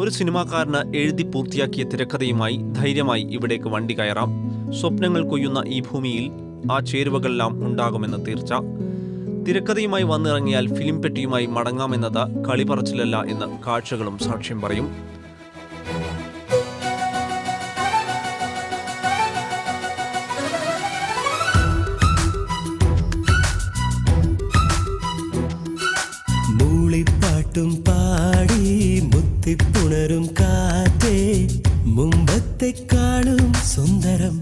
ഒരു സിനിമാക്കാരന് എഴുതി പൂർത്തിയാക്കിയ തിരക്കഥയുമായി ധൈര്യമായി ഇവിടേക്ക് വണ്ടി കയറാം. സ്വപ്നങ്ങൾ കൊയ്യുന്ന ഈ ഭൂമിയിൽ ആ ചേരുവകളെല്ലാം ഉണ്ടാകുമെന്ന് തീർച്ച. തിരക്കഥയുമായി വന്നിറങ്ങിയാൽ ഫിലിം പെട്ടിയുമായി മടങ്ങാമെന്നത് കളിപറച്ചിലല്ല എന്ന് കാഴ്ചകളും സാക്ഷ്യം പറയും. മൂളിപ്പാട്ടും പാടി മുത്തിപ്പുണരും കാറ്റേ മുമ്പത്തെക്കാളും സുന്ദരം.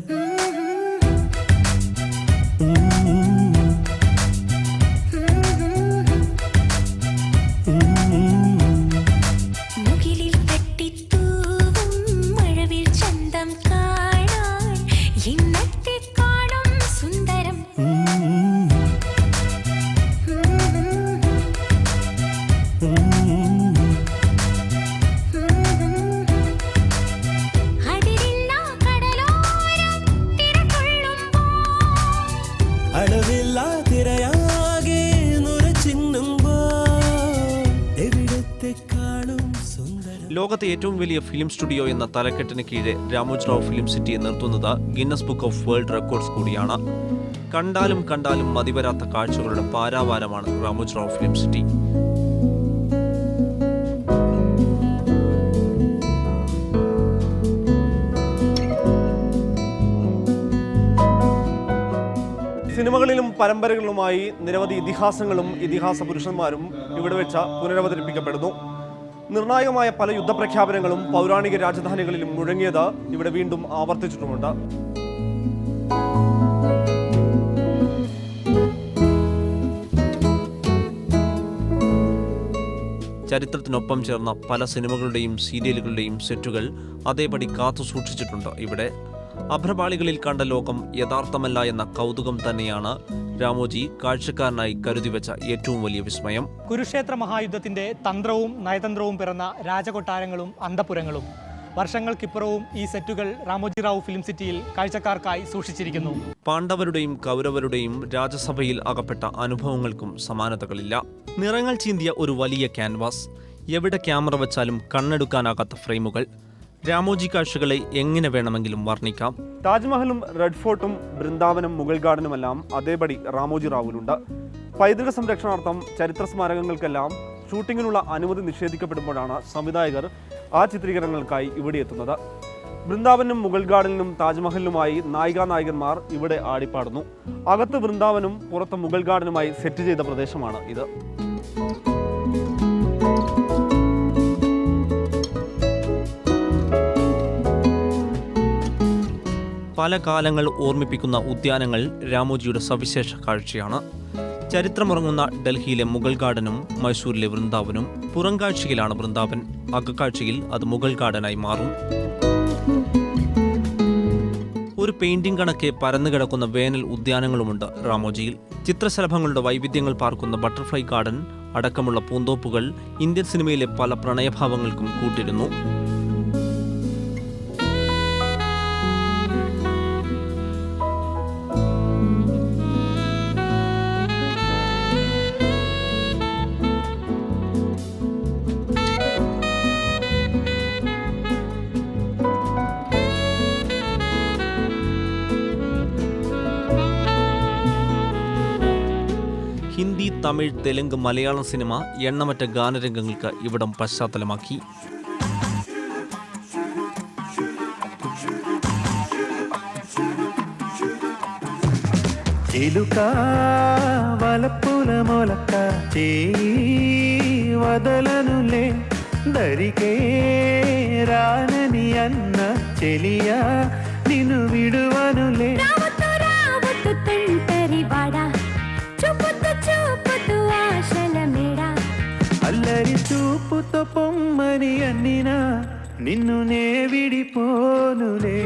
ലോകത്തെ ഏറ്റവും വലിയ ഫിലിം സ്റ്റുഡിയോ എന്ന തലക്കെട്ടിന് കീഴെ രാമോജി റാവു ഫിലിം സിറ്റിയെ നിർത്തുന്നത് Guinness book of world records കൂടിയാണ്. കണ്ടാലും കണ്ടാലും മതിവരാത്ത കാഴ്ചകളുടെ പാരാവാരമാണ് രാമോജി റാവു ഫിലിം സിറ്റി. സിനിമകളിലും പരമ്പരകളിലുമായി നിരവധി ഇതിഹാസങ്ങളും ഇതിഹാസ പുരുഷന്മാരും ഇവിടെ വെച്ച് പുനരവതരിപ്പിക്കപ്പെടുന്നു. നിർണായകമായ പല യുദ്ധപ്രഖ്യാപനങ്ങളും പൗരാണിക രാജധാനികളിലും മുഴങ്ങിയത് ഇവിടെ വീണ്ടും ആവർത്തിച്ചിട്ടുമുണ്ട്. ചരിത്രത്തിനൊപ്പം ചേർന്ന പല സിനിമകളുടെയും സീരിയലുകളുടെയും സെറ്റുകൾ അതേപടി കാത്തു സൂക്ഷിച്ചിട്ടുണ്ട് ഇവിടെ. അഭ്രപാളികളിൽ കണ്ട ലോകം യഥാർത്ഥമല്ല എന്ന കൗതുകം തന്നെയാണ് രാമോജി കാഴ്ചക്കാരനായി കരുതിവെച്ച ഏറ്റവും വലിയ വിസ്മയം. കുരുക്ഷേത്ര മഹായുദ്ധത്തിന്റെ തന്ത്രവും നയതന്ത്രവും പിറന്ന രാജകൊട്ടാരങ്ങളും അന്തപുരങ്ങളും വർഷങ്ങൾക്കിപ്പുറവും ഈ സെറ്റുകൾ രാമോജി റാവു ഫിലിം സിറ്റിയിൽ കാഴ്ചക്കാർക്കായി സൂക്ഷിച്ചിരിക്കുന്നു. പാണ്ഡവരുടെയും കൗരവരുടെയും രാജസഭയിൽ അകപ്പെട്ട അനുഭവങ്ങൾക്കും സമാനതകളില്ല. നിറങ്ങൾ ചീന്തിയ ഒരു വലിയ ക്യാൻവാസ്, എവിടെ ക്യാമറ വെച്ചാലും കണ്ണെടുക്കാനാകാത്ത ഫ്രെയിമുകൾ. രാമോജി കാഴ്ചകളെ എങ്ങനെ വേണമെങ്കിലും വർണ്ണിക്കാം. താജ്മഹലും റെഡ് ഫോർട്ടും ബൃന്ദാവനും മുഗൾ ഗാർഡനുമെല്ലാം അതേപടി രാമോജി റാവുവിലുണ്ട്. പൈതൃക സംരക്ഷണാർത്ഥം ചരിത്ര സ്മാരകങ്ങൾക്കെല്ലാം ഷൂട്ടിങ്ങിനുള്ള അനുമതി നിഷേധിക്കപ്പെടുമ്പോഴാണ് സംവിധായകർ ആ ചിത്രീകരണങ്ങൾക്കായി ഇവിടെ എത്തുന്നത്. ബൃന്ദാവനും മുഗൾ ഗാർഡനിലും താജ്മഹലിലുമായി നായികാനായകന്മാർ ഇവിടെ ആടിപ്പാടുന്നു. അകത്ത് ബൃന്ദാവനും പുറത്ത് മുഗൾ ഗാർഡനുമായി സെറ്റ് ചെയ്ത പ്രദേശമാണ് ഇത്. പല കാലങ്ങൾ ഓർമ്മിപ്പിക്കുന്ന ഉദ്യാനങ്ങൾ രാമോജിയുടെ സവിശേഷ കാഴ്ചയാണ്. ചരിത്രമുറങ്ങുന്ന ഡൽഹിയിലെ മുഗൾ ഗാർഡനും മൈസൂരിലെ വൃന്ദാവനും. പുറംകാഴ്ചയിലാണ് വൃന്ദാവൻ, അകക്കാഴ്ചയിൽ അത് മുഗൾ ഗാർഡനായി മാറും. ഒരു പെയിന്റിംഗ് കണക്കെ പരന്നുകിടക്കുന്ന വേനൽ ഉദ്യാനങ്ങളുമുണ്ട് രാമോജിയിൽ. ചിത്രശലഭങ്ങളുടെ വൈവിധ്യങ്ങൾ പാർക്കുന്ന ബട്ടർഫ്ലൈ ഗാർഡൻ അടക്കമുള്ള പൂന്തോപ്പുകൾ ഇന്ത്യൻ സിനിമയിലെ പല പ്രണയഭാവങ്ങൾക്കും കൂട്ടിരുന്നു. ഹിന്ദി, തമിഴ്, തെലുങ്ക്, മലയാളം സിനിമ എണ്ണമറ്റ ഗാനരംഗങ്ങൾക്ക് ഇവിടം പശ്ചാത്തലമാക്കി. నిన్ను విడువనులే అల్లరి చూపుతో పొమ్మని అన్నినా నిన్ను నే విడిపోనులే.